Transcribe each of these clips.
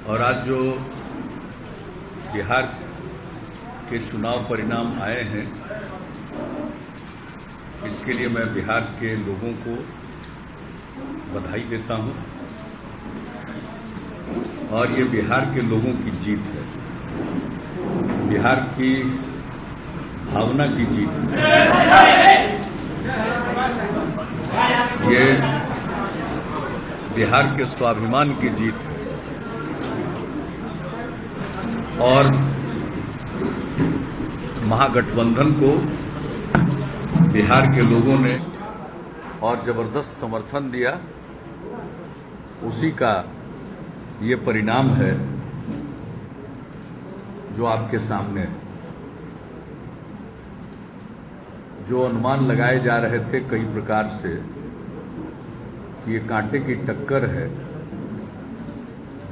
और आज जो बिहार के चुनाव परिणाम आए हैं, इसके लिए मैं बिहार के लोगों को बधाई देता हूं और ये बिहार के लोगों की जीत है, बिहार की भावना की जीत है। ये बिहार के स्वाभिमान की जीत है और महागठबंधन को बिहार के लोगों ने और जबरदस्त समर्थन दिया, उसी का ये परिणाम है जो आपके सामने है। जो अनुमान लगाए जा रहे थे कई प्रकार से कि ये कांटे की टक्कर है,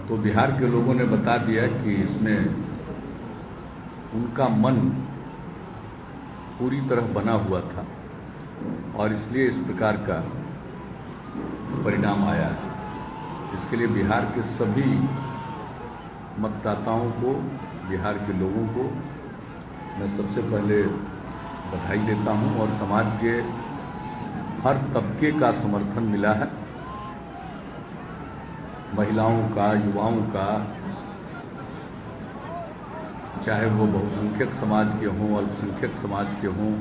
तो बिहार के लोगों ने बता दिया कि इसमें उनका मन पूरी तरह बना हुआ था और इसलिए इस प्रकार का परिणाम आया है। इसके लिए बिहार के सभी मतदाताओं को, बिहार के लोगों को मैं सबसे पहले बधाई देता हूं और समाज के हर तबके का समर्थन मिला है, महिलाओं का, युवाओं का, चाहे वो बहुसंख्यक समाज के हों, अल्पसंख्यक समाज के हों,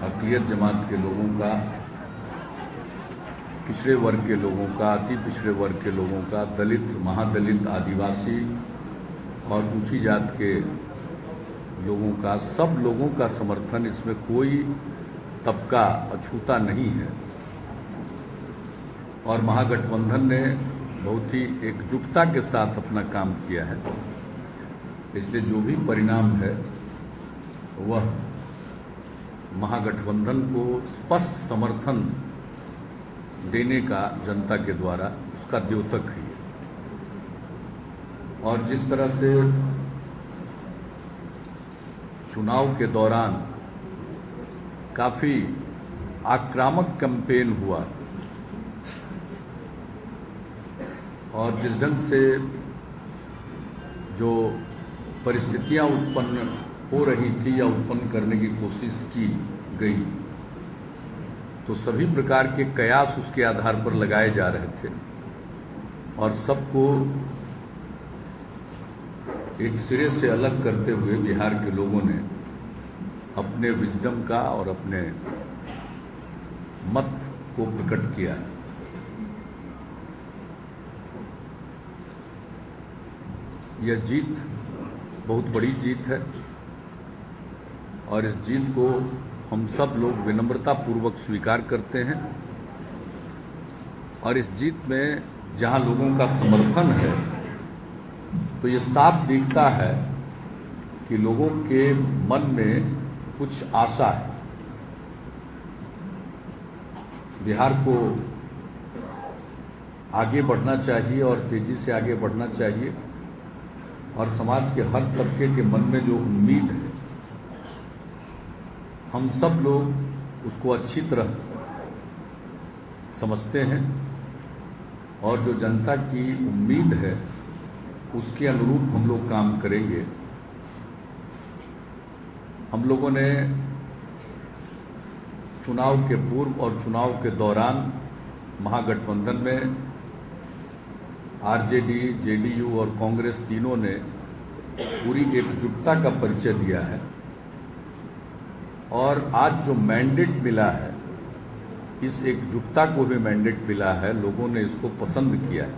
अक़लियत जमात के लोगों का, पिछड़े वर्ग के लोगों का, अति पिछड़े वर्ग के लोगों का, दलित, महादलित, आदिवासी और ऊंची जात के लोगों का, सब लोगों का समर्थन, इसमें कोई तबका अछूता नहीं है। और महागठबंधन ने बहुत ही एकजुटता के साथ अपना काम किया है, इसलिए जो भी परिणाम है वह महागठबंधन को स्पष्ट समर्थन देने का जनता के द्वारा उसका द्योतक है। और जिस तरह से चुनाव के दौरान काफी आक्रामक कैंपेन हुआ और जिस ढंग से जो परिस्थितियां उत्पन्न हो रही थी या उत्पन्न करने की कोशिश की गई, तो सभी प्रकार के कयास उसके आधार पर लगाए जा रहे थे और सबको एक सिरे से अलग करते हुए बिहार के लोगों ने अपने विजडम का और अपने मत को प्रकट किया। यह जीत बहुत बड़ी जीत है और इस जीत को हम सब लोग विनम्रता पूर्वक स्वीकार करते हैं और इस जीत में जहां लोगों का समर्थन है तो ये साफ दिखता है कि लोगों के मन में कुछ आशा है। बिहार को आगे बढ़ना चाहिए और तेजी से आगे बढ़ना चाहिए और समाज के हर तबके के मन में जो उम्मीद है, हम सब लोग उसको अच्छी तरह समझते हैं और जो जनता की उम्मीद है उसके अनुरूप हम लोग काम करेंगे। हम लोगों ने चुनाव के पूर्व और चुनाव के दौरान महागठबंधन में आरजेडी, जेडीयू और कांग्रेस तीनों ने पूरी एकजुटता का परिचय दिया है और आज जो मैंडेट मिला है, इस एकजुटता को भी मैंडेट मिला है, लोगों ने इसको पसंद किया है।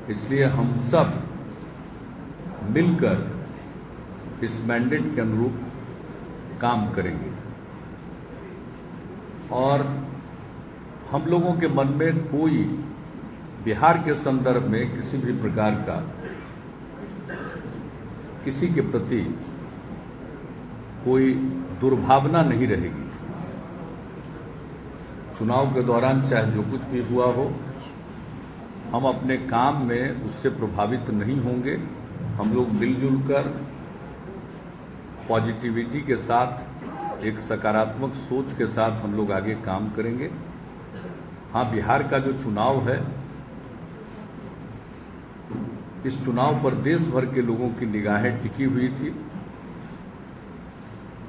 इसलिए हम सब मिलकर इस मैंडेट के अनुरूप काम करेंगे और हम लोगों के मन में कोई बिहार के संदर्भ में किसी भी प्रकार का किसी के प्रति कोई दुर्भावना नहीं रहेगी। चुनाव के दौरान चाहे जो कुछ भी हुआ हो, हम अपने काम में उससे प्रभावित नहीं होंगे। हम लोग मिलजुल कर पॉजिटिविटी के साथ, एक सकारात्मक सोच के साथ हम लोग आगे काम करेंगे। हाँ, बिहार का जो चुनाव है इस चुनाव पर देश भर के लोगों की निगाहें टिकी हुई थी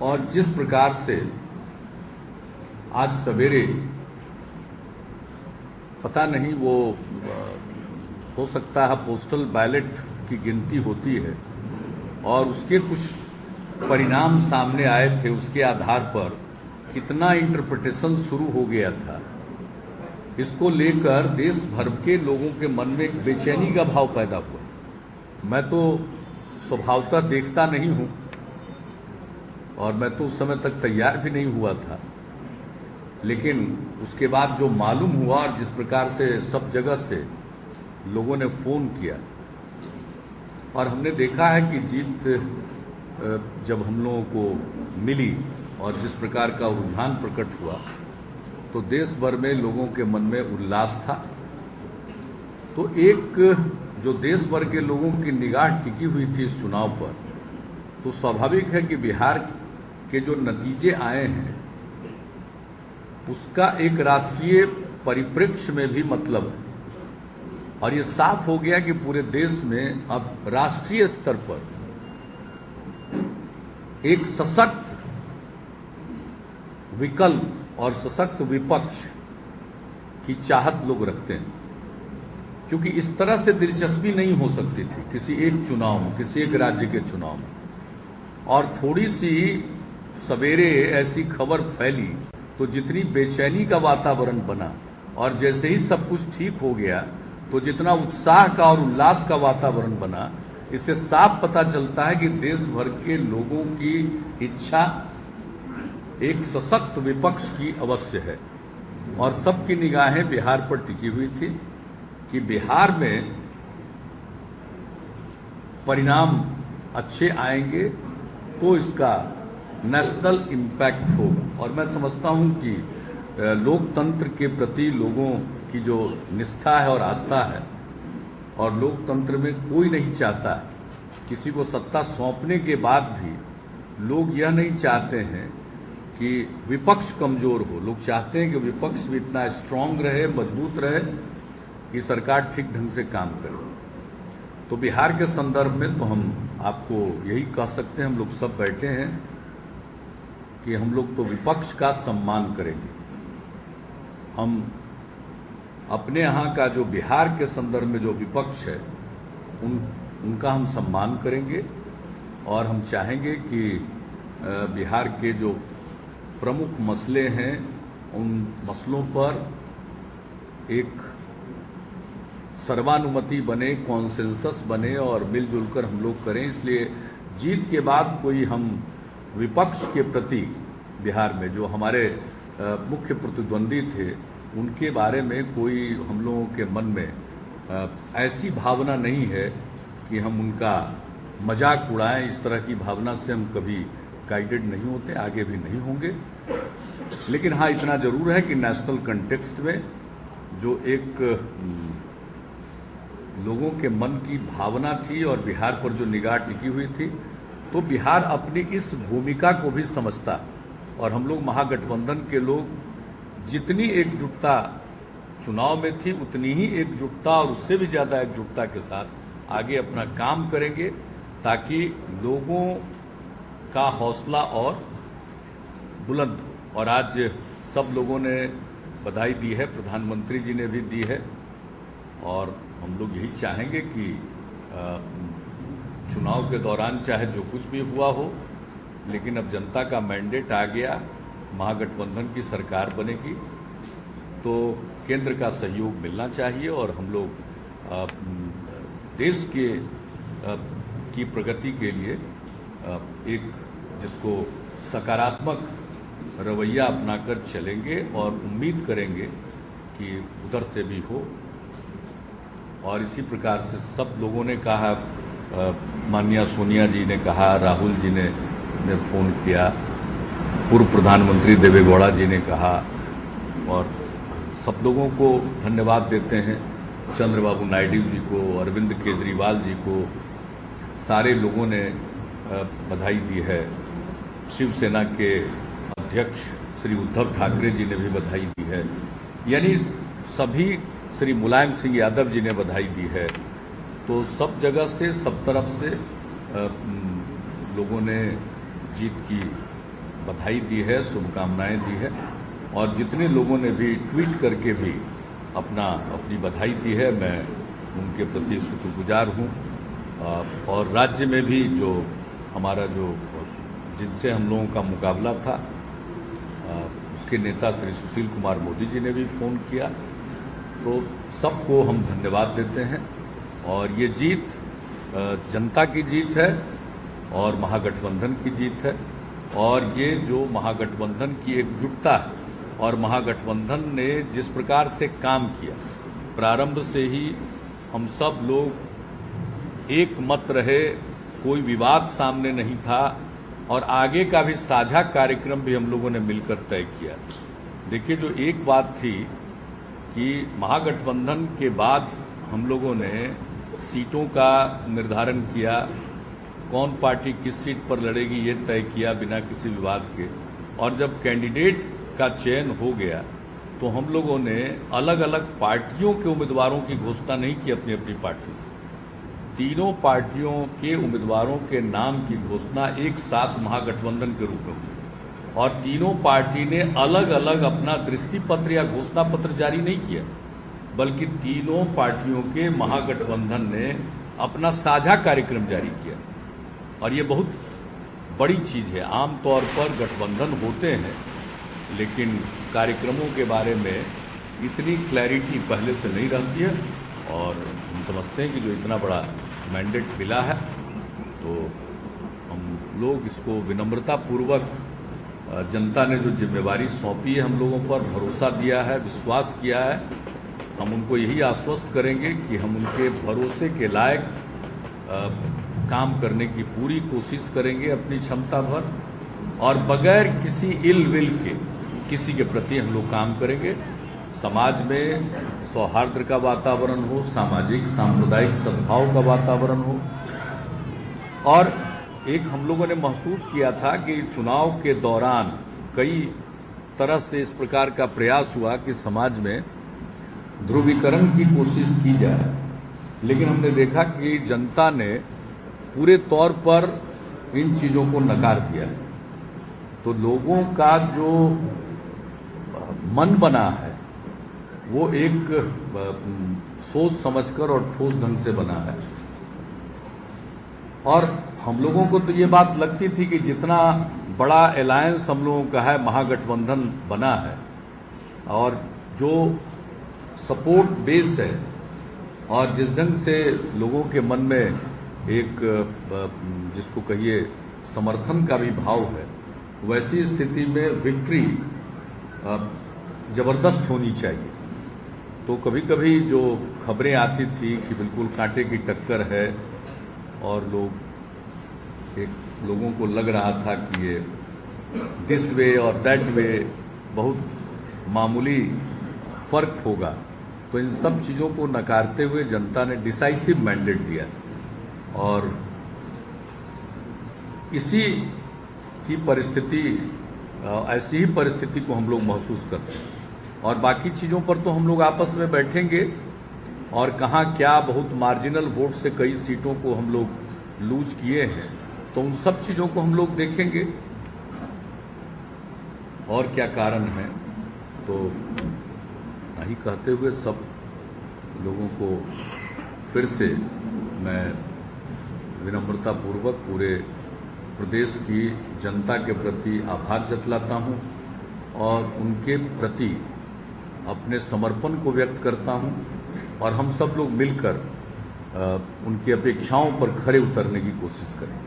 और जिस प्रकार से आज सवेरे पता नहीं वो हो सकता है पोस्टल बैलेट की गिनती होती है और उसके कुछ परिणाम सामने आए थे, उसके आधार पर कितना इंटरप्रिटेशन शुरू हो गया था, इसको लेकर देश भर के लोगों के मन में एक बेचैनी का भाव पैदा हुआ। मैं तो स्वभावतः देखता नहीं हूं और मैं तो उस समय तक तैयार भी नहीं हुआ था, लेकिन उसके बाद जो मालूम हुआ और जिस प्रकार से सब जगह से लोगों ने फ़ोन किया और हमने देखा है कि जीत जब हम लोगों को मिली और जिस प्रकार का रुझान प्रकट हुआ तो देश भर में लोगों के मन में उल्लास था। तो एक जो देश भर के लोगों की निगाह टिकी हुई थी इस चुनाव पर, तो स्वाभाविक है कि बिहार के जो नतीजे आए हैं उसका एक राष्ट्रीय परिप्रेक्ष्य में भी मतलब है और ये साफ हो गया कि पूरे देश में अब राष्ट्रीय स्तर पर एक सशक्त विकल्प और सशक्त विपक्ष की चाहत लोग रखते हैं, क्योंकि इस तरह से दिलचस्पी नहीं हो सकती थी किसी एक चुनाव में, किसी एक राज्य के चुनाव में। और थोड़ी सी सवेरे ऐसी खबर फैली तो जितनी बेचैनी का वातावरण बना और जैसे ही सब कुछ ठीक हो गया तो जितना उत्साह का और उल्लास का वातावरण बना, इससे साफ पता चलता है कि देश भर के लोगों की इच्छा एक सशक्त विपक्ष की अवश्य है और सबकी निगाहें बिहार पर टिकी हुई थी कि बिहार में परिणाम अच्छे आएंगे तो इसका नेशनल इम्पैक्ट होगा। और मैं समझता हूं कि लोकतंत्र के प्रति लोगों की जो निष्ठा है और आस्था है, और लोकतंत्र में कोई नहीं चाहता किसी को सत्ता सौंपने के बाद भी लोग यह नहीं चाहते हैं कि विपक्ष कमजोर हो। लोग चाहते हैं कि विपक्ष भी इतना स्ट्रांग रहे, मजबूत रहे कि सरकार ठीक ढंग से काम करे। तो बिहार के संदर्भ में तो हम आपको यही कह सकते हैं, हम लोग सब बैठे हैं कि हम लोग तो विपक्ष का सम्मान करेंगे। हम अपने यहाँ का जो बिहार के संदर्भ में जो विपक्ष है उनका हम सम्मान करेंगे और हम चाहेंगे कि बिहार के जो प्रमुख मसले हैं उन मसलों पर एक सर्वानुमति बने, कॉन्सेंसस बने और मिलजुल कर हम लोग करें। इसलिए जीत के बाद कोई हम विपक्ष के प्रति बिहार में जो हमारे मुख्य प्रतिद्वंदी थे उनके बारे में कोई हम लोगों के मन में ऐसी भावना नहीं है कि हम उनका मजाक उड़ाएं। इस तरह की भावना से हम कभी गाइडेड नहीं होते, आगे भी नहीं होंगे। लेकिन हाँ, इतना जरूर है कि नेशनल कंटेक्स्ट में जो एक लोगों के मन की भावना थी और बिहार पर जो निगाह टिकी हुई थी, तो बिहार अपनी इस भूमिका को भी समझता और हम लोग महागठबंधन के लोग जितनी एकजुटता चुनाव में थी उतनी ही एकजुटता और उससे भी ज्यादा एकजुटता के साथ आगे अपना काम करेंगे ताकि लोगों का हौसला और बुलंद हो। और आज सब लोगों ने बधाई दी है, प्रधानमंत्री जी ने भी दी है और हम लोग यही चाहेंगे कि चुनाव के दौरान चाहे जो कुछ भी हुआ हो, लेकिन अब जनता का मैंडेट आ गया, महागठबंधन की सरकार बनेगी तो केंद्र का सहयोग मिलना चाहिए और हम लोग देश की प्रगति के लिए एक जिसको सकारात्मक रवैया अपनाकर चलेंगे और उम्मीद करेंगे कि उधर से भी हो। और इसी प्रकार से सब लोगों ने कहा, माननीय सोनिया जी ने कहा, राहुल जी ने फ़ोन किया, पूर्व प्रधानमंत्री देवेगौड़ा जी ने कहा और सब लोगों को धन्यवाद देते हैं। चंद्रबाबू नायडू जी को, अरविंद केजरीवाल जी को, सारे लोगों ने बधाई दी है। शिवसेना के अध्यक्ष श्री उद्धव ठाकरे जी ने भी बधाई दी है, यानी सभी, श्री मुलायम सिंह यादव जी ने बधाई दी है तो सब जगह से, सब तरफ से लोगों ने जीत की बधाई दी है, शुभकामनाएं दी है, और जितने लोगों ने भी ट्वीट करके भी अपनी बधाई दी है, मैं उनके प्रति शुक्रगुजार हूँ। और राज्य में भी जो हमारा जिनसे हम लोगों का मुकाबला था, उसके नेता श्री सुशील कुमार मोदी जी ने भी फ़ोन किया, तो सबको हम धन्यवाद देते हैं। और ये जीत जनता की जीत है और महागठबंधन की जीत है, और ये जो महागठबंधन की एकजुटता है और महागठबंधन ने जिस प्रकार से काम किया, प्रारंभ से ही हम सब लोग एक मत रहे, कोई विवाद सामने नहीं था, और आगे का भी साझा कार्यक्रम भी हम लोगों ने मिलकर तय किया। देखिए, जो एक बात थी कि महागठबंधन के बाद हम लोगों ने सीटों का निर्धारण किया, कौन पार्टी किस सीट पर लड़ेगी ये तय किया बिना किसी विवाद के, और जब कैंडिडेट का चयन हो गया तो हम लोगों ने अलग अलग पार्टियों के उम्मीदवारों की घोषणा नहीं की अपनी अपनी पार्टी से। तीनों पार्टियों के उम्मीदवारों के नाम की घोषणा एक साथ महागठबंधन के रूप में हुई, और तीनों पार्टी ने अलग अलग अपना दृष्टि पत्र या घोषणा पत्र जारी नहीं किया, बल्कि तीनों पार्टियों के महागठबंधन ने अपना साझा कार्यक्रम जारी किया। और ये बहुत बड़ी चीज़ है। आमतौर पर गठबंधन होते हैं, लेकिन कार्यक्रमों के बारे में इतनी क्लैरिटी पहले से नहीं रहती है, और हम समझते हैं कि जो इतना बड़ा मैंडेट मिला है, तो हम लोग इसको विनम्रतापूर्वक, जनता ने जो जिम्मेवारी सौंपी है हम लोगों पर, भरोसा दिया है, विश्वास किया है, हम उनको यही आश्वस्त करेंगे कि हम उनके भरोसे के लायक काम करने की पूरी कोशिश करेंगे अपनी क्षमता भर, और बगैर किसी इल विल के किसी के प्रति हम लोग काम करेंगे। समाज में सौहार्द का वातावरण हो, सामाजिक सांप्रदायिक सद्भाव का वातावरण हो। और एक हम लोगों ने महसूस किया था कि चुनाव के दौरान कई तरह से इस प्रकार का प्रयास हुआ कि समाज में ध्रुवीकरण की कोशिश की जाए, लेकिन हमने देखा कि जनता ने पूरे तौर पर इन चीज़ों को नकार दिया। तो लोगों का जो मन बना है वो एक सोच समझकर और ठोस ढंग से बना है। और हम लोगों को तो ये बात लगती थी कि जितना बड़ा अलायंस हम लोगों का है, महागठबंधन बना है, और जो सपोर्ट बेस है, और जिस ढंग से लोगों के मन में एक जिसको कहिए समर्थन का भी भाव है, वैसी स्थिति में विक्ट्री जबरदस्त होनी चाहिए। तो कभी कभी जो खबरें आती थी कि बिल्कुल कांटे की टक्कर है, और लोगों को लग रहा था कि ये दिस वे और दैट वे बहुत मामूली फर्क होगा, तो इन सब चीज़ों को नकारते हुए जनता ने डिसाइसिव मैंडेट दिया, और इसी की परिस्थिति, ऐसी ही परिस्थिति को हम लोग महसूस करते हैं। और बाकी चीज़ों पर तो हम लोग आपस में बैठेंगे, और कहाँ क्या बहुत मार्जिनल वोट से कई सीटों को हम लोग लूज किए हैं, तो उन सब चीज़ों को हम लोग देखेंगे और क्या कारण है। तो नहीं कहते हुए सब लोगों को फिर से मैं विनम्रतापूर्वक पूरे प्रदेश की जनता के प्रति आभार जतलाता हूं, और उनके प्रति अपने समर्पण को व्यक्त करता हूं, और हम सब लोग मिलकर उनकी अपेक्षाओं पर खरे उतरने की कोशिश करें।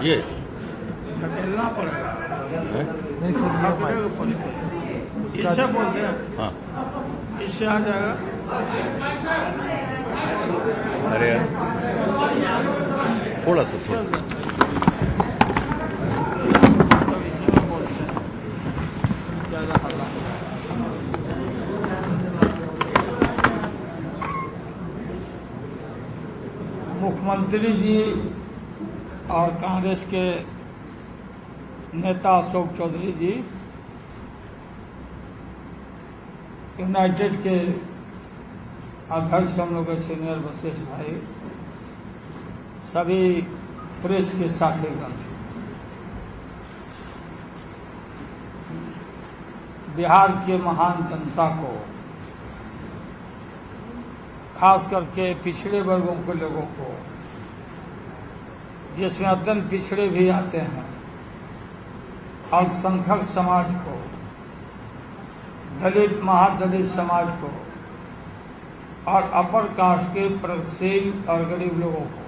ये ढकेलना पड़ेगा। नहीं सर, इससे बोलते हैं, हाँ, इससे आ जाएगा। अरे यार, थोड़ा सा ज़्यादा हल्ला मंत्री जी और कांग्रेस के नेता अशोक चौधरी जी यूनाइटेड के अध्यक्ष हम लोग के सीनियर वशिष्ठ भाई, सभी प्रेस के साथीगण, बिहार के महान जनता को, खास करके पिछड़े वर्गों के लोगों को, जिसमें अत्यंत पिछड़े भी आते हैं, अल्पसंख्यक समाज को, दलित महादलित समाज को और अपर कास्ट के प्रगतिशील और गरीब लोगों को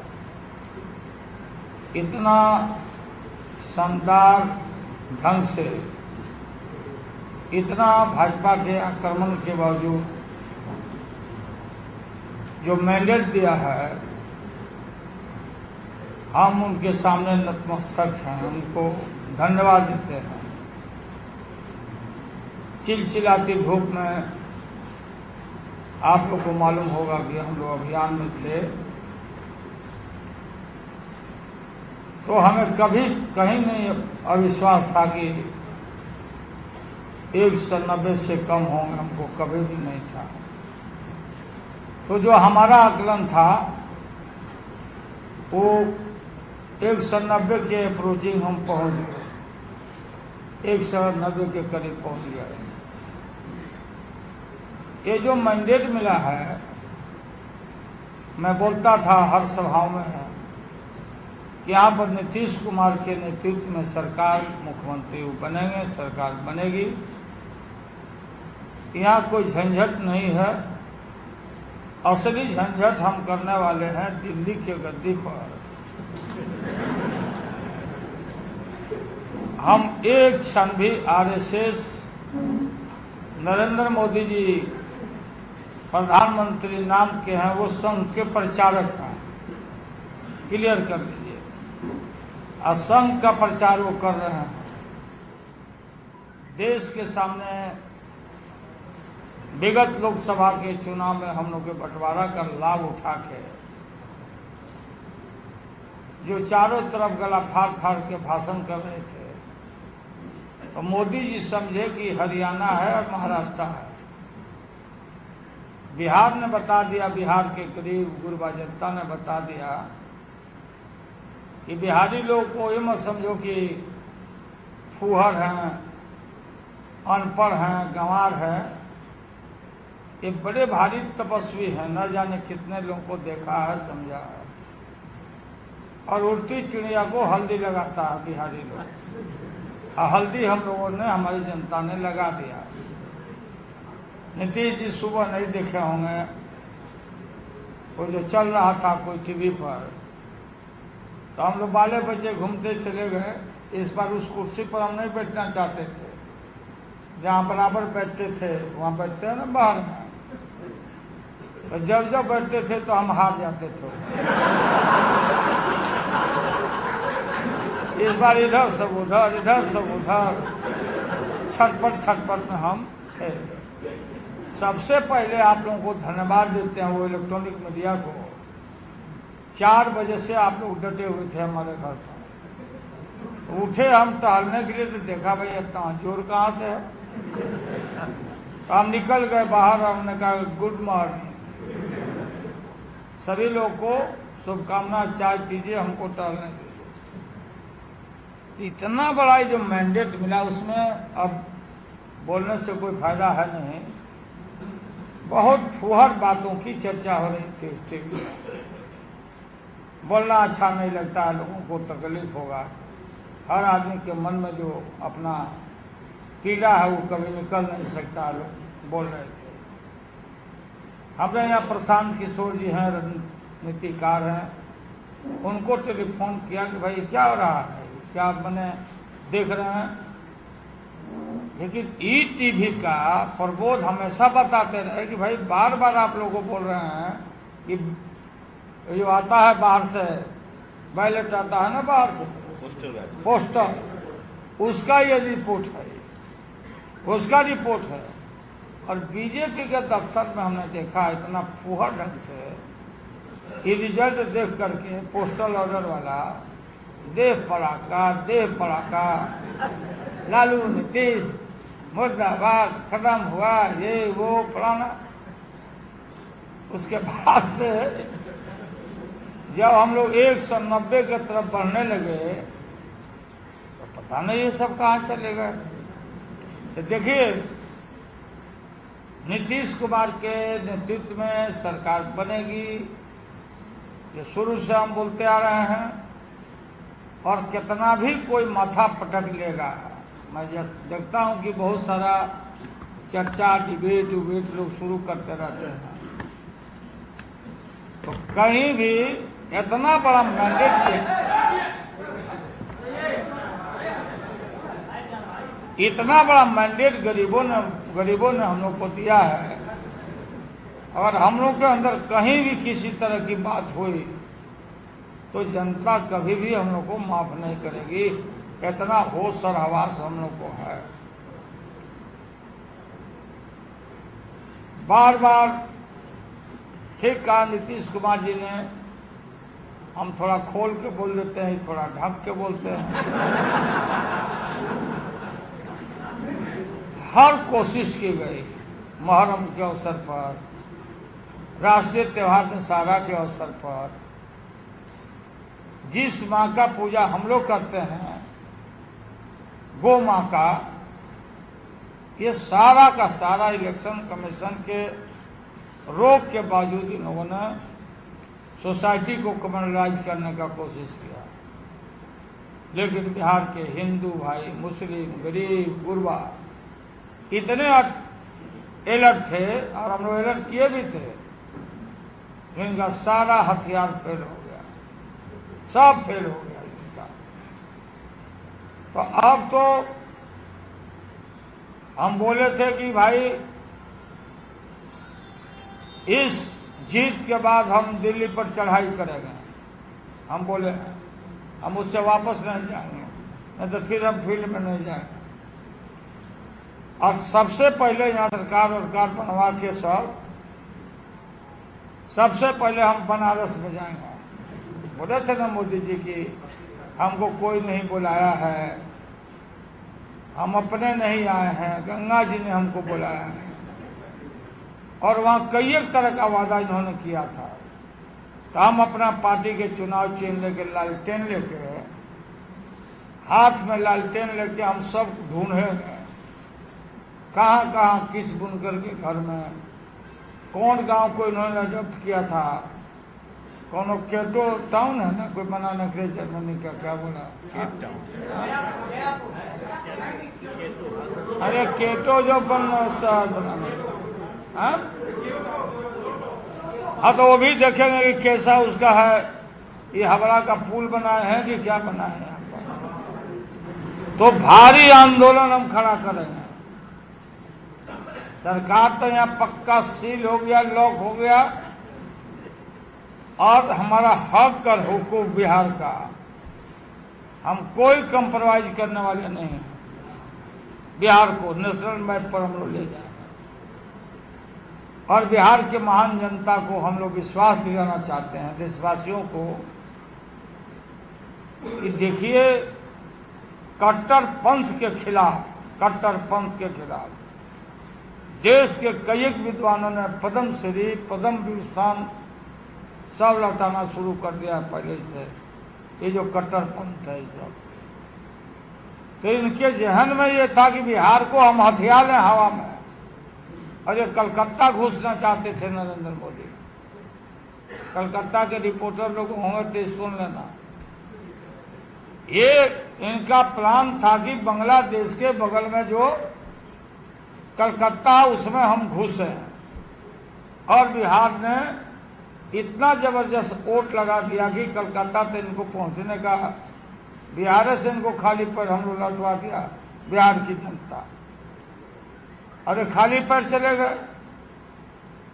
इतना शानदार ढंग से, इतना भाजपा के आक्रमण के बावजूद जो मैंडेट दिया है, हम उनके सामने नतमस्तक हैं, उनको धन्यवाद देते हैं। चिलचिलाती धूप में आप लोग को मालूम होगा कि हम लोग अभियान में थे, तो हमें कभी कहीं नहीं अविश्वास था कि 190 से कम होंगे, हमको कभी भी नहीं था। तो जो हमारा आकलन था वो 190 के अप्रोचिंग हम पहुंच गए, 190 के करीब पहुंच गए। ये जो मैंडेट मिला है, मैं बोलता था हर सभाओं में है कि यहाँ पर नीतीश कुमार के नेतृत्व में सरकार, मुख्यमंत्री बनेंगे, सरकार बनेगी, यहाँ कोई झंझट नहीं है। असली झंझट हम करने वाले हैं दिल्ली के गद्दी पर। हम एक क्षण भी आरएसएस, नरेंद्र मोदी जी प्रधानमंत्री नाम के हैं, वो संघ के प्रचारक हैं, क्लियर कर लीजिए। असंघ का प्रचार वो कर रहे हैं। देश के सामने विगत लोकसभा के चुनाव में हम लोग के बंटवारा का लाभ उठा के जो चारों तरफ गला फाड़ फाड़ के भाषण कर रहे थे, तो मोदी जी समझे कि हरियाणा है और महाराष्ट्र है। बिहार ने बता दिया, बिहार के करीब गुरबा जनता ने बता दिया कि बिहारी लोग को ये मत समझो कि फूहड़ हैं, अनपढ़ हैं, गंवार हैं। ये बड़े भारी तपस्वी हैं, न जाने कितने लोगों को देखा है, समझा है। और उड़ती चिड़िया को हल्दी लगाता है बिहारी लोग, और हल्दी हम लोगों ने, हमारी जनता ने लगा दिया। नीतीश जी सुबह नहीं देखे होंगे, वो जो चल रहा था कोई टीवी पर, तो हम लोग बाले बच्चे घूमते चले गए। इस बार उस कुर्सी पर हम नहीं बैठना चाहते थे, जहाँ बराबर बैठते थे वहाँ बैठते हैं ना बाहर में, तो जब जब बैठते थे तो हम हार जाते थे। इस बार इधर सब उधर, इधर सब उधर, छटपट में हम थे। सबसे पहले आप लोगों को धन्यवाद देते हैं वो इलेक्ट्रॉनिक मीडिया को। 4 बजे से आप लोग डटे हुए थे हमारे घर पर। तो उठे हम टहलने के लिए, तो देखा भाई इतना जोर कहाँ से है। तो हम निकल गए बाहर, हमने कहा गुड मॉर्निंग, सभी लोग को शुभकामना, चाय पीजिए, हमको टहलने दीजिए। इतना बड़ा जो मैंडेट मिला, उसमें अब बोलने से कोई फायदा है नहीं। बहुत फुहर बातों की चर्चा हो रही थी उस टीवी में। बोलना अच्छा नहीं लगता है, लोगों को तकलीफ होगा। हर आदमी के मन में जो अपना पीड़ा है वो कभी निकल नहीं सकता, लोग बोल रहे थे। हमारे यहाँ प्रशांत किशोर जी हैं, राजनीतिकार हैं, उनको टेलीफोन किया कि भाई क्या हो रहा है, क्या आप मैंने देख रहे हैं। लेकिन ईटीवी का प्रबोध हमेशा बताते रहे कि भाई बार बार आप लोगों को बोल रहे हैं कि जो आता है बाहर से, बैलेट आता है ना बाहर से, पोस्टर, उसका ये रिपोर्ट है, उसका रिपोर्ट है। और बीजेपी के दफ्तर में हमने देखा इतना फुहड़ ढंग से ये रिजल्ट देख करके पोस्टल ऑर्डर वाला देह पड़ाका लालू नीतीश मुर्दाबाद खत्म हुआ, ये वो फलाना। उसके बाद से जब हम लोग 190 की तरफ बढ़ने लगे तो पता नहीं ये सब कहाँ चले गए। तो देखिए, नीतीश कुमार के नेतृत्व में सरकार बनेगी, ये शुरू से हम बोलते आ रहे हैं। और कितना भी कोई माथा पटक लेगा, मैं देखता हूं कि बहुत सारा चर्चा डिबेट लोग शुरू करते रहते हैं, तो कहीं भी इतना बड़ा मैंडेट, इतना बड़ा मैंडेट गरीबों ने हम लोग को दिया है। अगर हम लोग के अंदर कहीं भी किसी तरह की बात हुई तो जनता कभी भी हम लोग को माफ नहीं करेगी। इतना होश और हवास हम लोग को है। बार बार ठीक कहा नीतीश कुमार जी ने, हम थोड़ा खोल के बोल देते हैं, थोड़ा ढक के बोलते हैं। हर कोशिश की गई मुहर्रम के अवसर पर, राष्ट्रीय त्योहार दशहरा के अवसर पर, जिस माँ का पूजा हम लोग करते हैं, गौ माँ का, ये सारा का सारा इलेक्शन कमीशन के रोक के बावजूद इन लोगों ने सोसाइटी को कम्युनलाइज करने का कोशिश किया। लेकिन बिहार के हिंदू भाई, मुस्लिम, गरीब, गुरबा इतने अलर्ट थे, और हम लोग अलर्ट किए भी थे, इनका सारा हथियार फेल हो गया, सब फेल हो गया इनका। तो अब तो हम बोले थे कि भाई इस जीत के बाद हम दिल्ली पर चढ़ाई करेंगे। हम बोले हम उससे वापस नहीं जाएंगे, नहीं तो फिर हम फील्ड में नहीं जाएंगे। और सबसे पहले यहाँ सरकार बनवा के सबसे पहले हम बनारस में जाएंगे। बोले थे ना मोदी जी की हमको कोई नहीं बुलाया है, हम अपने नहीं आए हैं, गंगा जी ने हमको बुलाया है। और वहाँ कई एक तरह का वादा इन्होंने किया था। तो हम अपना पार्टी के चुनाव चिन्ह लेके, लालटेन लेके, हाथ में लालटेन लेके हम सब ढूंढे कहाँ कहाँ किस बुनकर के घर में कौन गांव को इन्होंने जब्त किया था। कौन केटो टाउन है ना, कोई मना न करे, जर्मनी का क्या बोला, अरे केटो जो शहर बनाना, हाँ तो वो भी देखेंगे कि कैसा उसका है, ये हावड़ा का पुल बनाए हैं कि क्या बनाए हैं। तो भारी आंदोलन हम खड़ा करेंगे। सरकार तो यहाँ पक्का सील हो गया, लॉक हो गया, और हमारा हक और हुकूक बिहार का, हम कोई कंप्रोमाइज करने वाले नहीं हैं। बिहार को नेशनल मैप पर हम लोग ले जाएंगे, और बिहार के महान जनता को हम लोग विश्वास दिलाना चाहते हैं, देशवासियों को। देखिए, कट्टरपंथ के खिलाफ देश के कई विद्वानों ने पद्मश्री, पद्म विभूषण सब लौटाना शुरू कर दिया पहले से। ये जो कट्टरपंथ है सब, तो इनके जहन में ये था कि बिहार को हम हथिया लें हवा में, और ये कलकत्ता घुसना चाहते थे नरेंद्र मोदी। कलकत्ता के रिपोर्टर लोग होंगे तो सुन लेना, ये इनका प्लान था कि बांग्लादेश के बगल में जो कलकत्ता, उसमें हम घुसे, और बिहार ने इतना जबरदस्त वोट लगा दिया कि कलकत्ता तक इनको पहुंचने का, बिहार से इनको खाली पैर हम लोग लौटवा दिया, बिहार की जनता। अरे खाली पैर चले गए।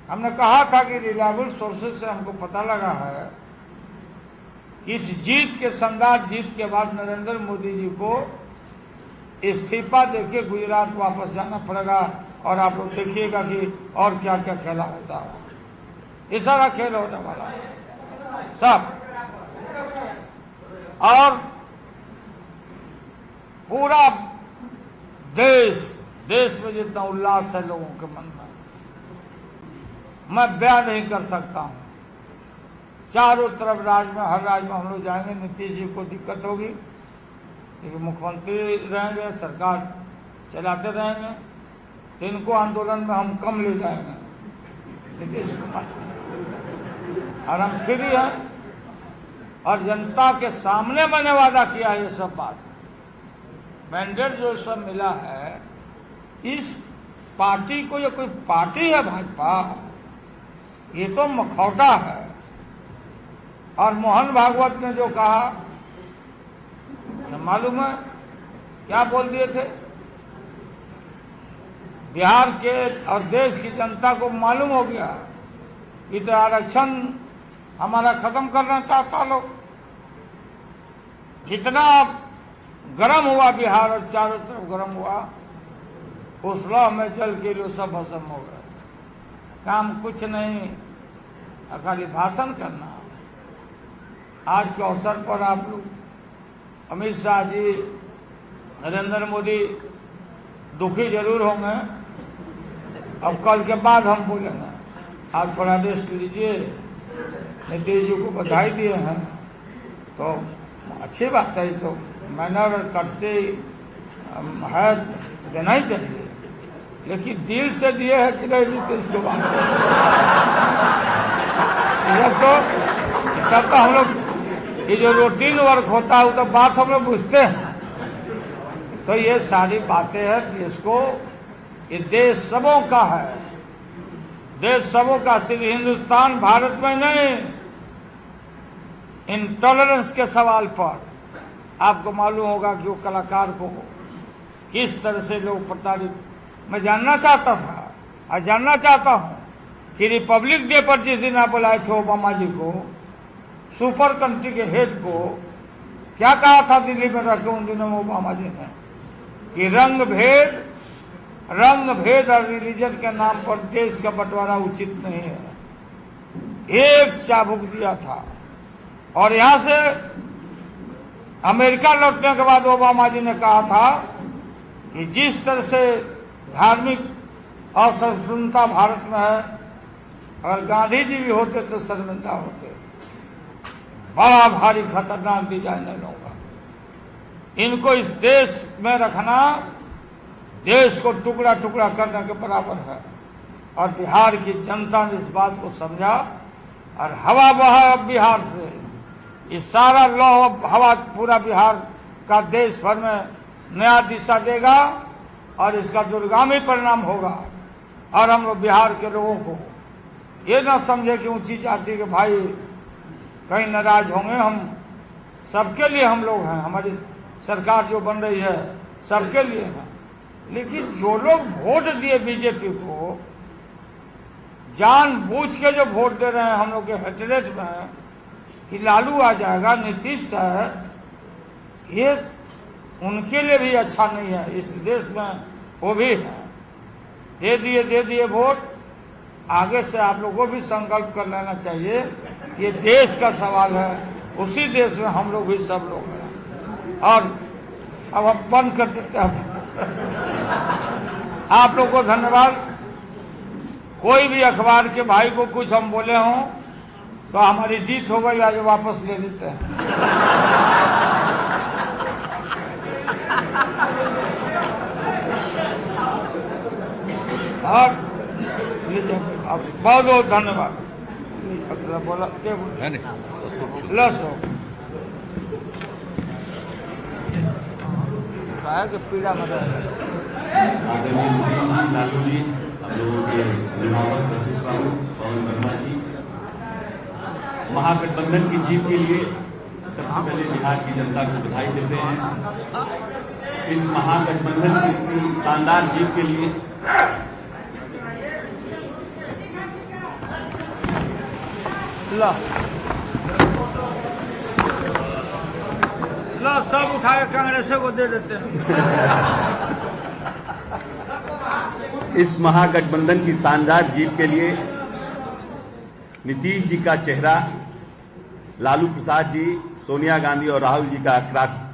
हमने कहा था कि रिलायबल सोर्सेज से हमको पता लगा है कि इस जीत के शानदार जीत के बाद नरेंद्र मोदी जी को इस्तीफा देके गुजरात वापस जाना पड़ेगा, और आप लोग देखिएगा कि और क्या क्या खेला होता है। ये सारा खेल होने वाला है। सब, और पूरा देश में जितना उल्लास है लोगों के मन में, मैं बयान नहीं कर सकता हूं। चारों तरफ राज्य में, हर राज्य में हम लोग जाएंगे। नीतीश जी को दिक्कत होगी क्योंकि मुख्यमंत्री रहेंगे, सरकार चलाते रहेंगे, तो इनको आंदोलन में हम कम ले जाएंगे नीतीश कुमार, और हम फ्री हैं। और जनता के सामने मैंने वादा किया है ये सब बात। मैंडेट जो सब मिला है, इस पार्टी को, ये कोई पार्टी है भाजपा, ये तो मखौटा है। और मोहन भागवत ने जो कहा, मालूम है क्या बोल दिए थे? बिहार के और देश की जनता को मालूम हो गया कि तो आरक्षण हमारा खत्म करना चाहता लोग। जितना गर्म हुआ बिहार और चारों तरफ गर्म हुआ, उस लौ में जल के लिए सब भस्म हो गए। काम कुछ नहीं, खाली भाषण करना। आज के अवसर पर आप लोग, अमित शाह जी, नरेंद्र मोदी दुखी जरूर होंगे। अब कल के बाद हम बोलेंगे। आज थोड़ा रेस्ट लीजिए। नीतीश जी को बधाई दिए हैं तो अच्छी बात है, तो मैनर और कर्से है, देना ही चाहिए। लेकिन दिल से दिए हैं कि नहीं नीतीश को बात सब तो हम लोग, ये जो रूटीन वर्क होता है वो तो बात हम लोग बुझते हैं। तो ये सारी बातें हैं देश को, ये देश सबों का है, देश सबों का, सिर्फ हिंदुस्तान भारत में नहीं। इंटॉलरेंस के सवाल पर आपको मालूम होगा कि वो कलाकार को किस तरह से लोग प्रताड़ित। मैं जानना चाहता था और जानना चाहता हूं कि रिपब्लिक डे पर जिस दिन आप बुलाए थे ओबामा जी को, सुपर कंट्री के हेड को, क्या कहा था दिल्ली में रखे उन दिनों में ओबामा जी ने कि रंग भेद और रिलीजन के नाम पर देश का बंटवारा उचित नहीं है। एक चाबुक दिया था। और यहां से अमेरिका लौटने के बाद ओबामा जी ने कहा था कि जिस तरह से धार्मिक असहिष्णुता भारत में है, अगर गांधी जी भी होते तो शर्मिंदा होते। बड़ा भारी खतरनाक डिजाइनर होगा। इनको इस देश में रखना देश को टुकड़ा टुकड़ा करने के बराबर है। और बिहार की जनता ने इस बात को समझा और हवा बहा अब बिहार से। ये सारा लौ हवा पूरा बिहार का देश भर में नया दिशा देगा और इसका दूरगामी परिणाम होगा। और हम लोग बिहार के लोगों को ये ना समझे कि ऊंची जाति के भाई कहीं नाराज होंगे। हम सबके लिए हम लोग हैं, हमारी सरकार जो बन रही है सबके लिए है। लेकिन जो लोग वोट दिए बीजेपी को, जानबूझ के जो वोट दे रहे हैं हम लोग के हेटरेट में कि लालू आ जाएगा, नीतीश है, ये उनके लिए भी अच्छा नहीं है। इस देश में वो भी है। दे दिए वोट। आगे से आप लोगों को भी संकल्प कर लेना चाहिए, ये देश का सवाल है, उसी देश में हम लोग भी सब लोग हैं। और अब हम बंद कर देते हैं। आप लोग को धन्यवाद। कोई भी अखबार के भाई को कुछ हम बोले हों तो हमारी जीत हो गई, आज वापस ले लेते हैं। और बहुत बहुत धन्यवाद। बोला कि पीड़ा मत लालू जी, हम लोगों के अभिभावक वशिष्ठ बाबू, पवन वर्मा जी, महागठबंधन की जीत के लिए सबसे पहले बिहार की जनता को बधाई देते हैं। इस महागठबंधन की शानदार जीत के लिए ला सब उठाए कांग्रेस को दे देते हैं। इस महागठबंधन की शानदार जीत के लिए नीतीश जी का चेहरा लालू प्रसाद जी, सोनिया गांधी और राहुल जी का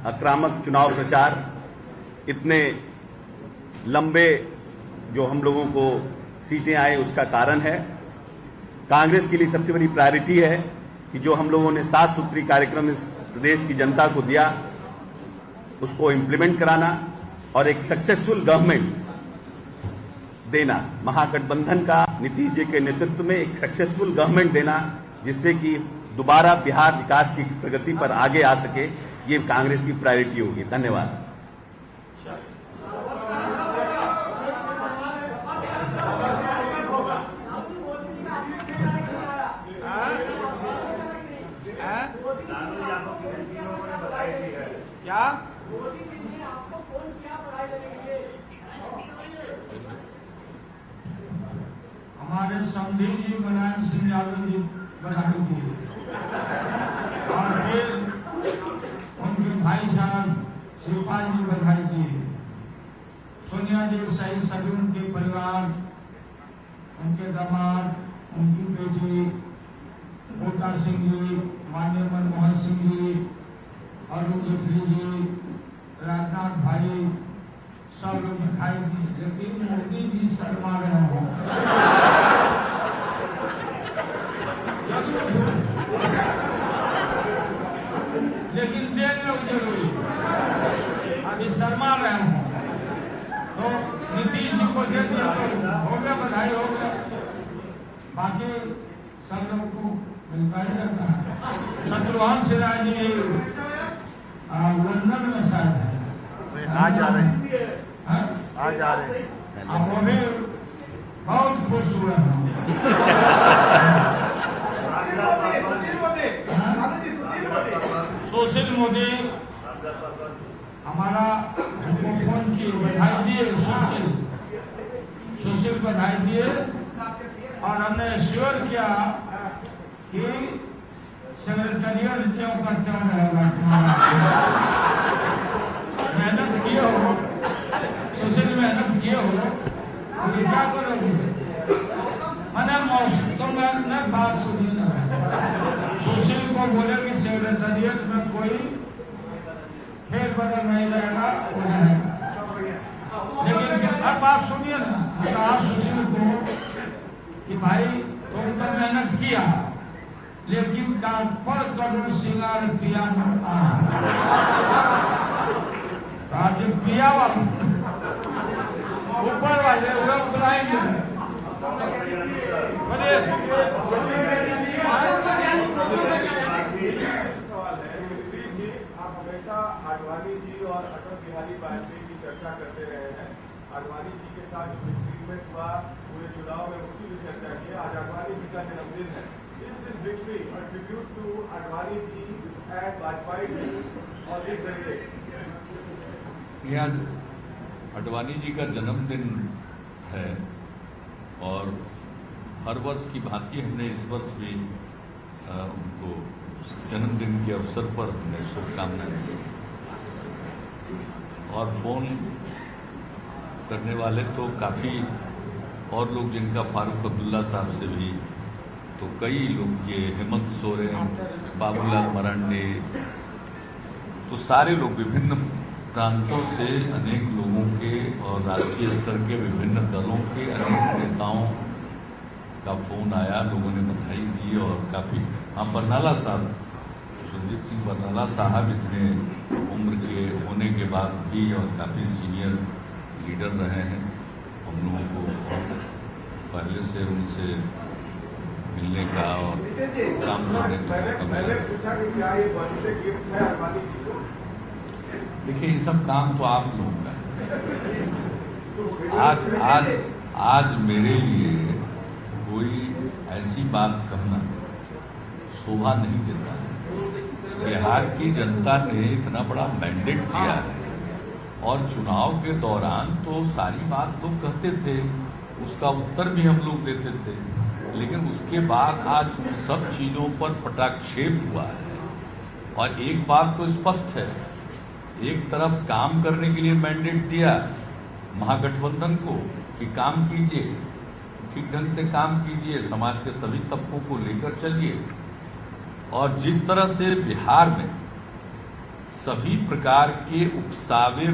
आक्रामक चुनाव प्रचार, इतने लंबे जो हम लोगों को सीटें आए उसका कारण है। कांग्रेस के लिए सबसे बड़ी प्रायोरिटी है कि जो हम लोगों ने 7 सूत्री कार्यक्रम इस प्रदेश की जनता को दिया उसको इम्प्लीमेंट कराना और एक सक्सेसफुल गवर्नमेंट देना, महागठबंधन का नीतीश जी के नेतृत्व में एक सक्सेसफुल गवर्नमेंट देना, जिससे कि दोबारा बिहार विकास की प्रगति पर आगे आ सके, ये कांग्रेस की प्रायोरिटी होगी। धन्यवाद। क्या हमारे समधी जी मुलायम सिंह यादव जी बधाई दिए और फिर उनके भाई साहब शिवपाल जी बधाई दिए। सोनिया जी सहित सभी उनके परिवार, उनके दामाद, उनकी बेटी बूटा सिंह जी, माननीय मनमोहन सिंह जी, अरुण जेटली जी, राजनाथ भाई, सब लोग दिखाई दी, लेकिन मोदी जी शर्मा रहे हो। लेकिन देख लो जरूरी, अभी शर्मा रहे हो तो नीतीश जी को दे दिया तो हो गया, बधाई हो गया। बाकी सब लोग को मिलता ही रहता है। शत्रुघ्न सिन्हा जी लंदन में शायद है, आज आ रहे हैं, आज आ रहे हैं। अब वो भी बहुत खुश हुए हैं। सुशील मोदी हमारा हमको फोन किए, बधाई दिए, सुशील बधाई दिए और हमने श्योर किया कि सेक्रेटरियल क्यों करते रहेगा। मेहनत किए हो, सुशील मेहनत किए हो, तो क्या करोगे? मैंने मौसम तो मैं बात सुनी ना, सुशील को बोले कि सेक्रेटरियल में कोई फेर बदल नहीं रहेगा, वो रहेगा। लेकिन अब बात सुनिए ना, कहा सुशील को कि भाई तुम तो मेहनत किया, लेकिन दांत पर करोड़ सिंगार पिया पिया ऊपर वाले उड़प बुलाएंगे। आप हमेशा आडवाणी जी और अटल बिहारी वाजपेयी की चर्चा करते रहे हैं। आडवाणी जी के साथ जो डिस्क्रीमेंट हुआ पूरे चुनाव में, उसकी भी चर्चा की। आज आडवाणी जी का जन्मदिन है। Is this victory a tribute to Advani ji and Vajpayee ji on this day? यह अडवाणी जी का जन्मदिन है और हर वर्ष की भांति हमने इस वर्ष भी उनको जन्मदिन के अवसर पर हमने शुभकामनाएं दी। और फोन करने वाले तो काफ़ी और लोग, जिनका फारूक अब्दुल्ला साहब से भी, तो कई लोग, ये हेमंत सोरेन, बाबूलाल मरांडे, तो सारे लोग विभिन्न प्रांतों से अनेक लोगों के और राष्ट्रीय स्तर के विभिन्न दलों के अनेक नेताओं का फोन आया, लोगों ने बधाई दी। और काफ़ी, हाँ, बरनाला साहब, सुरजीत सिंह बरनाला साहब इतने उम्र के होने के बाद भी और काफ़ी सीनियर लीडर रहे हैं, हम लोगों को पहले से उनसे मिलने का और काम करने का मिला। देखिए, ये सब काम तो आप लोगों का है। आज मेरे लिए कोई ऐसी बात करना शोभा नहीं देता है। बिहार की जनता ने इतना बड़ा मैंडेट दिया है और चुनाव के दौरान तो सारी बात लोग कहते थे, उसका उत्तर भी हम लोग देते थे, लेकिन उसके बाद आज सब चीज़ों पर पटाक्षेप हुआ है। और एक बात तो स्पष्ट है, एक तरफ काम करने के लिए मैंडेट दिया महागठबंधन को कि काम कीजिए, ठीक ढंग से काम कीजिए, समाज के सभी तबकों को लेकर चलिए, और जिस तरह से बिहार में सभी प्रकार के उकसावे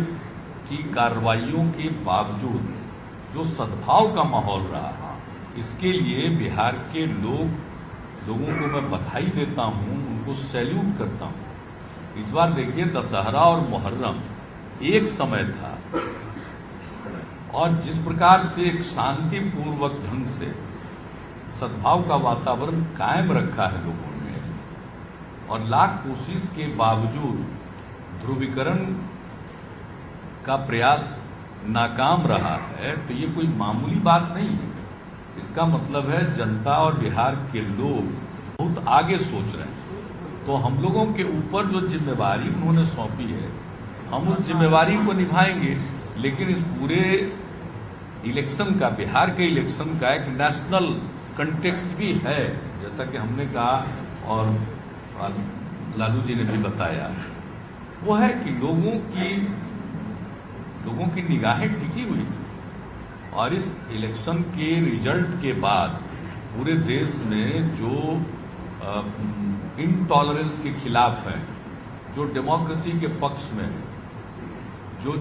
की कार्रवाइयों के बावजूद जो सद्भाव का माहौल रहा, इसके लिए बिहार के लोगों को मैं बधाई देता हूं, उनको सैल्यूट करता हूं। इस बार देखिए, दशहरा और मुहर्रम एक समय था और जिस प्रकार से एक शांतिपूर्वक ढंग से सद्भाव का वातावरण कायम रखा है लोगों ने, और लाख कोशिश के बावजूद ध्रुवीकरण का प्रयास नाकाम रहा है, तो ये कोई मामूली बात नहीं है। इसका मतलब है जनता और बिहार के लोग बहुत आगे सोच रहे हैं। तो हम लोगों के ऊपर जो जिम्मेवारी उन्होंने सौंपी है, हम उस जिम्मेवारी को निभाएंगे। लेकिन इस पूरे इलेक्शन का, बिहार के इलेक्शन का एक नेशनल कंटेक्स्ट भी है, जैसा कि हमने कहा और लालू जी ने भी बताया। वो है कि लोगों की निगाहें टिकी हुई थी, और इस इलेक्शन के रिजल्ट के बाद पूरे देश में जो इनटॉलरेंस के खिलाफ है, जो डेमोक्रेसी के पक्ष में, जो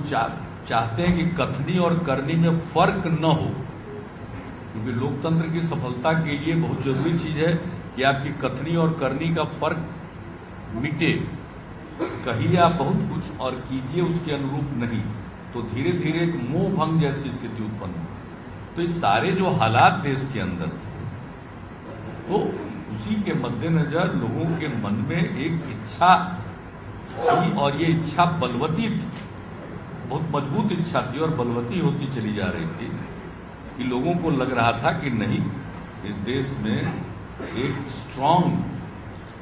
चाहते हैं कि कथनी और करनी में फर्क न हो, क्योंकि लोकतंत्र की सफलता के लिए बहुत जरूरी चीज है कि आपकी कथनी और करनी का फर्क मिटे। कहिए आप बहुत कुछ और कीजिए उसके अनुरूप नहीं, तो धीरे धीरे एक मोह भंग जैसी स्थिति उत्पन्न हुई। तो इस सारे जो हालात देश के अंदर थे, तो उसी के मद्देनजर लोगों के मन में एक इच्छा थी, और ये इच्छा बलवती थी, बहुत मजबूत इच्छा थी और बलवती होती चली जा रही थी, कि लोगों को लग रहा था कि नहीं, इस देश में एक स्ट्रांग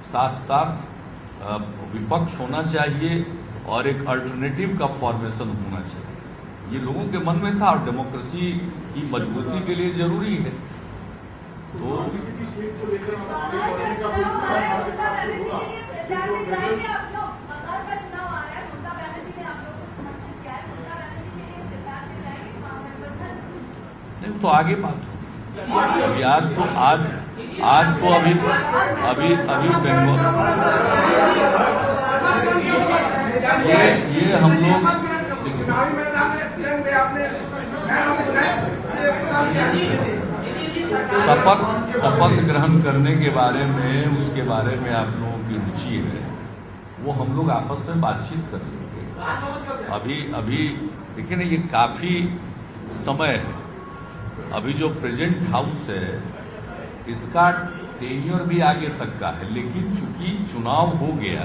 साथ साथ विपक्ष होना चाहिए और एक अल्टरनेटिव का फॉर्मेशन होना चाहिए। ये लोगों के मन में था, और डेमोक्रेसी की मजबूती के लिए जरूरी है। तो नहीं, तो आगे बात हो। अभी आज तो अभी बंगाल ये हम लोग शपथ ग्रहण करने के बारे में, उसके बारे में आप लोगों की रुचि है, वो हम लोग आपस में बातचीत कर लेंगे। अभी देखिए ना, ये काफी समय है। अभी जो प्रेजेंट हाउस है, इसका टेन्योर भी आगे तक का है, लेकिन चूंकि चुनाव हो गया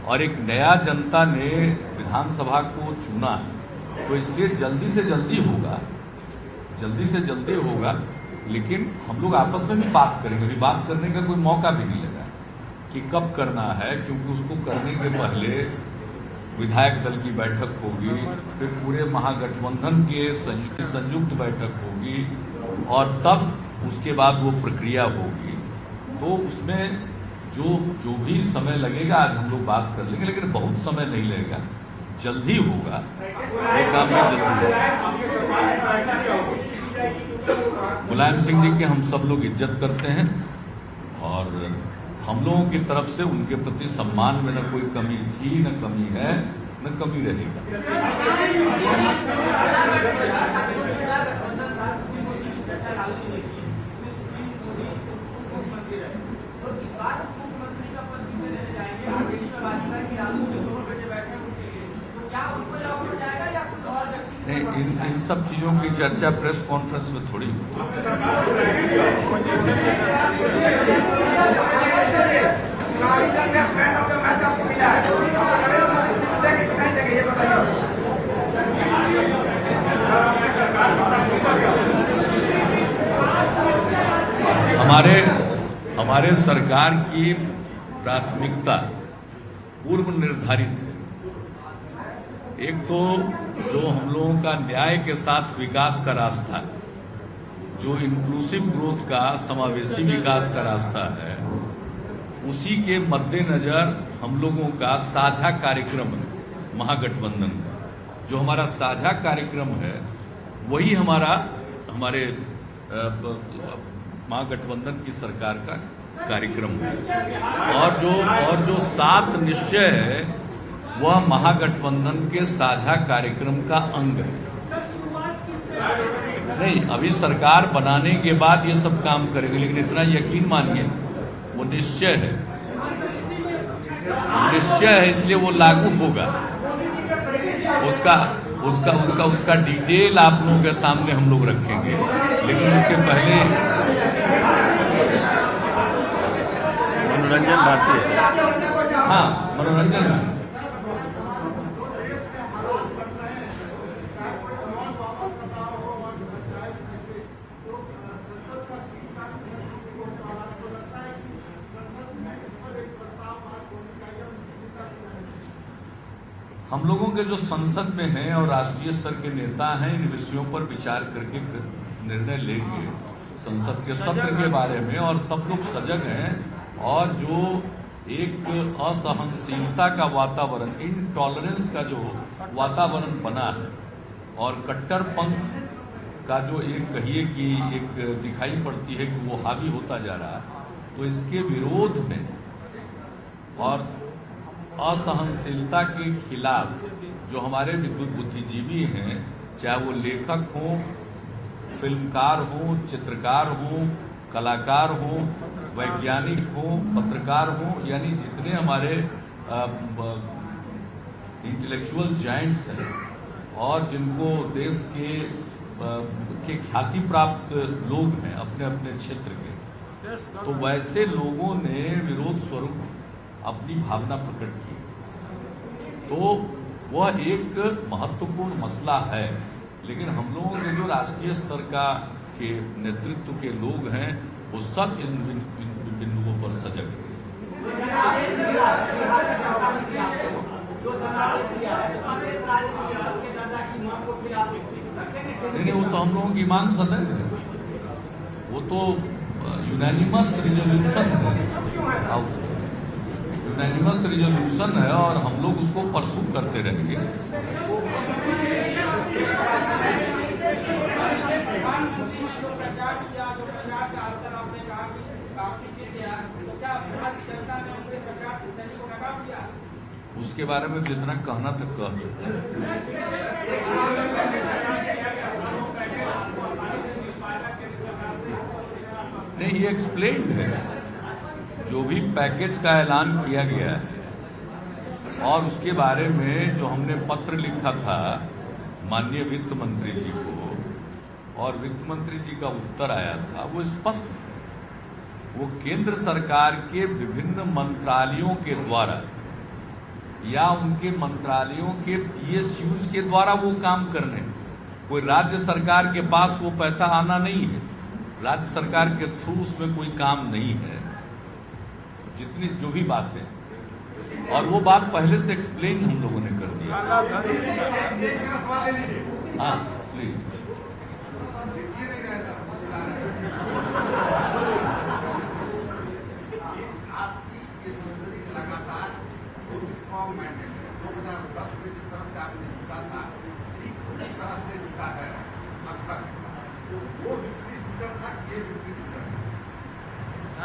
और एक नया जनता ने विधानसभा को चुना, तो इसलिए जल्दी से जल्दी होगा। लेकिन हम लोग आपस में भी बात करेंगे। अभी बात करने का कोई मौका भी नहीं लगा कि कब करना है, क्योंकि उसको करने के पहले विधायक दल की बैठक होगी, फिर पूरे महागठबंधन के संयुक्त बैठक होगी, और तब उसके बाद वो प्रक्रिया होगी। तो उसमें जो भी समय लगेगा, आज हम लोग बात कर लेंगे, लेकिन बहुत समय नहीं लगेगा, जल्दी होगा ये काम में, जल्दी होगा। मुलायम सिंह जी के हम सब लोग इज्जत करते हैं, और हम लोगों की तरफ से उनके प्रति सम्मान में न कोई कमी थी, न कमी है, न कमी रहेगा। नहीं, इन सब चीजों की चर्चा प्रेस कॉन्फ्रेंस में थोड़ी होती हमारे सरकार की प्राथमिकता पूर्व निर्धारित है। एक तो जो हम लोगों का न्याय के साथ विकास का रास्ता है, जो इंक्लूसिव ग्रोथ का, समावेशी विकास का रास्ता है, उसी के मद्देनजर हम लोगों का साझा कार्यक्रम है महागठबंधन का। जो हमारा साझा कार्यक्रम है, वही हमारे महागठबंधन की सरकार का कार्यक्रम है और जो 7 निश्चय है वह महागठबंधन के साझा कार्यक्रम का अंग है। नहीं, अभी सरकार बनाने के बाद ये सब काम करेंगे, लेकिन इतना यकीन मानिए वो निश्चय है, इसलिए वो लागू होगा। उसका डिटेल आप लोगों के सामने हम लोग रखेंगे, लेकिन उसके पहले मनोरंजन भारतीय, हाँ, मनोरंजन। हम लोगों के जो संसद में हैं और राष्ट्रीय स्तर के नेता हैं, इन विषयों पर विचार करके निर्णय लेंगे संसद के सत्र के बारे में, और सब लोग सजग हैं। और जो एक असहनशीलता का वातावरण, इनटॉलरेंस का जो वातावरण बना है, और कट्टरपंथ का जो एक कहिए कि एक दिखाई पड़ती है कि वो हावी होता जा रहा है, तो इसके विरोध में और असहनशीलता के खिलाफ जो हमारे विद्युत बुद्धिजीवी हैं, चाहे वो लेखक हों, फिल्मकार हों, चित्रकार हों, कलाकार हों, वैज्ञानिक हों, पत्रकार हों, यानी जितने हमारे इंटेलेक्चुअल जायंट्स हैं और जिनको देश के ख्याति प्राप्त लोग हैं अपने अपने क्षेत्र के, तो वैसे लोगों ने विरोध स्वरूप अपनी भावना प्रकट की। तो वह एक महत्वपूर्ण मसला है, लेकिन हम लोगों के जो राष्ट्रीय स्तर के नेतृत्व के लोग हैं, वो सब इन बिंदुओं पर सजग हैं। नहीं, वो तो हम लोगों की मांग सदैव है, वो तो यूनानिमस रिजोल्यूशन है और हम लोग उसको परसू करते रहेंगे। उसके बारे में जितना कहना था कह। नहीं, ये एक्सप्लेन्ड है, जो भी पैकेज का ऐलान किया गया है और उसके बारे में जो हमने पत्र लिखा था माननीय वित्त मंत्री जी को, और वित्त मंत्री जी का उत्तर आया था, वो स्पष्ट था। वो केंद्र सरकार के विभिन्न मंत्रालयों के द्वारा या उनके मंत्रालयों के PSUs के द्वारा वो काम करने, कोई राज्य सरकार के पास वो पैसा आना नहीं है, राज्य सरकार के थ्रू उसमें कोई काम नहीं है, जितनी जो भी बात है। और वो बात पहले से एक्सप्लेन हम लोगों ने कर दिया। हाँ, प्लीज।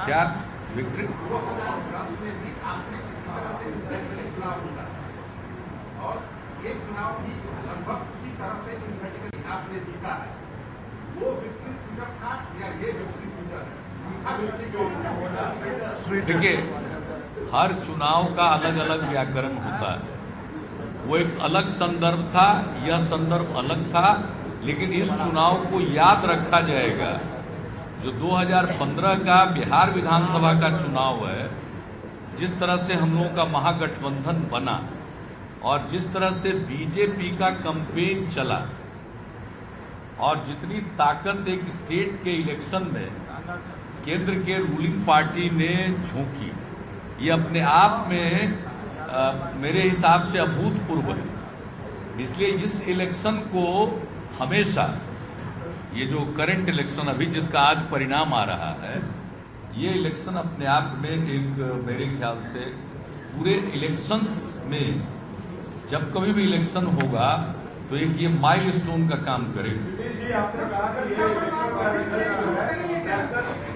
क्या विक्ट्री? और ये चुनाव भी लगभग उसी तरह से आपने जीता है, वो विक्ट्री शूटर था या ये विक्ट्री शूटर है? देखिए, हर चुनाव का अलग अलग व्याकरण होता है। वो एक अलग संदर्भ था, यह संदर्भ अलग था, लेकिन इस चुनाव को याद रखा जाएगा। जो 2015 का बिहार विधानसभा का चुनाव है, जिस तरह से हम लोगों का महागठबंधन बना और जिस तरह से बीजेपी का कैंपेन चला और जितनी ताकत एक स्टेट के इलेक्शन में केंद्र के रूलिंग पार्टी ने झोंकी, ये अपने आप में मेरे हिसाब से अभूतपूर्व है। इसलिए इस इलेक्शन को हमेशा, ये जो करंट इलेक्शन अभी जिसका आज परिणाम आ रहा है, ये इलेक्शन अपने आप में एक, मेरे ख्याल से पूरे इलेक्शंस में जब कभी भी इलेक्शन होगा तो एक ये माइलस्टोन का काम करेगा।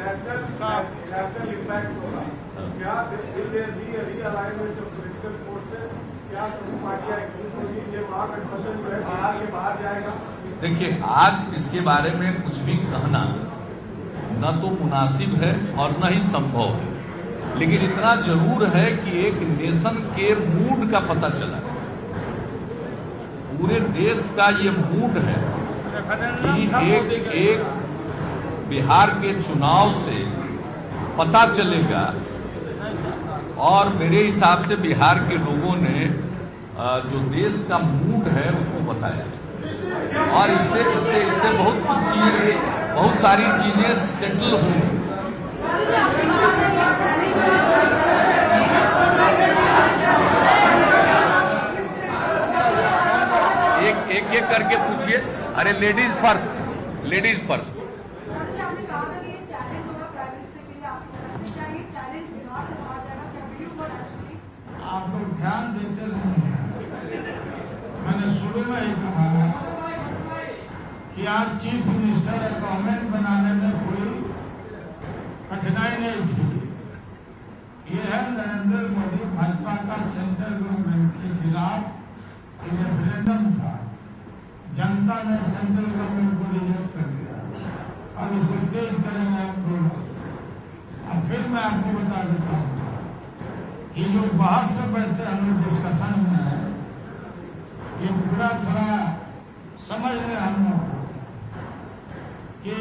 नेशनल इम्पैक्ट होगा। क्या will there be a realignment of political forces? क्या सभी पार्टियां एकजुट होगी? ये महागठबंधन जो है बिहार के बाहर जाएगा? देखिए, आज इसके बारे में कुछ भी कहना न तो मुनासिब है और न ही संभव है, लेकिन इतना जरूर है कि एक नेशन के मूड का पता चला, पूरे देश का ये मूड है कि एक बिहार के चुनाव से पता चलेगा। और मेरे हिसाब से बिहार के लोगों ने जो देश का मूड है उसको बताया, और इससे बहुत सारी चीजें सेटल होंगी। एक करके पूछिए। अरे लेडीज फर्स्ट, लेडीज फर्स्ट। आप लोग ध्यान देते नहीं हैं। मैंने शुरू में ही कहा कि आज चीफ मिनिस्टर गवर्नमेंट बनाने में कोई कठिनाई नहीं थी। ये है नरेंद्र मोदी भाजपा का सेंट्रल गवर्नमेंट के खिलाफ रेफरेंडम था। जनता ने सेंट्रल गवर्नमेंट को रिजेक्ट कर दिया और इसको तेज करेंगे आंदोलन। अब फिर मैं आपको बता देता हूँ कि जो बहस में बैठते हम लोग डिस्कशन में है, ये पूरा थोड़ा समझ रहे हम लोग कि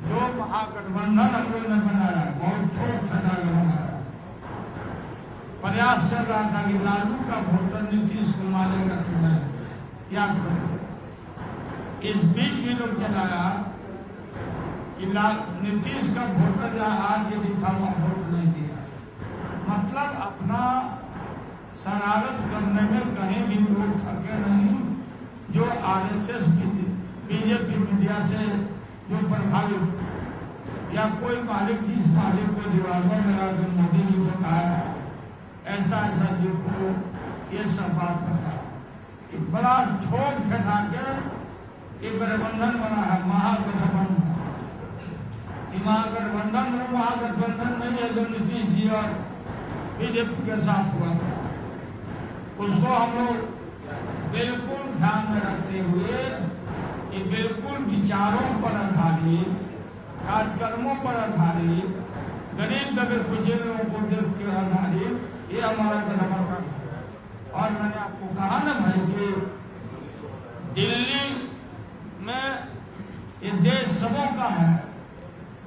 जो महागठबंधन हम लोग ने बनाया बहुत ठोक ठंडा बनाया। प्रयास चल रहा था कि लालू का वोटर नीतीश को मारेगा तुम्हें, याद करो। इस बीच भी लोग चलाया कि नीतीश का वोटर जहां आगे भी था वहां वोट नहीं दिया। मतलब अपना शरारत करने में कहीं भी लोग थके नहीं। जो आरएसएस बीजेपी मीडिया से जो प्रभावित या कोई मालिक जिस मालिक को दीवार में लगा कर मोदी जी से कहा ऐसा देखो, ये सब बात बता। बड़ा ठोक ठहरा के एक गठबंधन बना है, महागठबंधन। महागठबंधन में महागठबंधन नहीं है जो नीतीश जी और बीजेपी के साथ हुआ था। उसको हम लोग बिल्कुल ध्यान में रखते हुए कि बिल्कुल विचारों पर आधारित, कार्यक्रमों पर आधारित, गरीब दलित कुचले लोगों को देख के आधारित ये हमारा गठबंधन है। और मैंने आपको कहा ना भाई कि दिल्ली में ये देश सबों का है।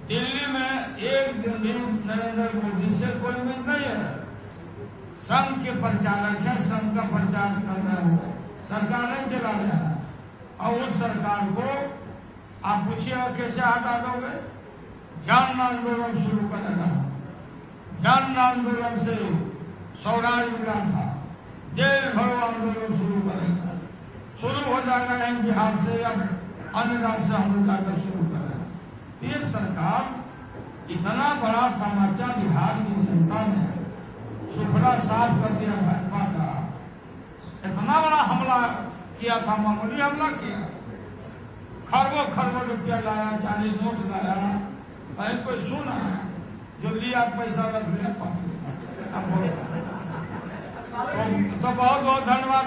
दिल्ली में एक दिन भी नरेंद्र मोदी से कोई मिल नहीं है। संघ के प्रचारक है, संघ का प्रचार कर रहे हो, सरकार नहीं चला रहा है। और उस सरकार को आप पूछिएगा कैसे हटा दोगे? जन आंदोलन शुरू करेगा। जन आंदोलन से स्वराज मिला था, जय भरो आंदोलन शुरू करेगा। शुरू हो जाएगा बिहार से या अन्य राज्य से हम जाकर शुरू करें। ये सरकार इतना बड़ा तमाचा बिहार की जनता ने सुखड़ा साफ कर दिया भाजपा का। इतना बड़ा हमला किया था, मामूली हमला किया। खरबों खरबों रुपया लाया, जाली नोट लाया। कहीं कोई सुना जो लिया पैसा रख लिया तो बहुत बहुत धन्यवाद।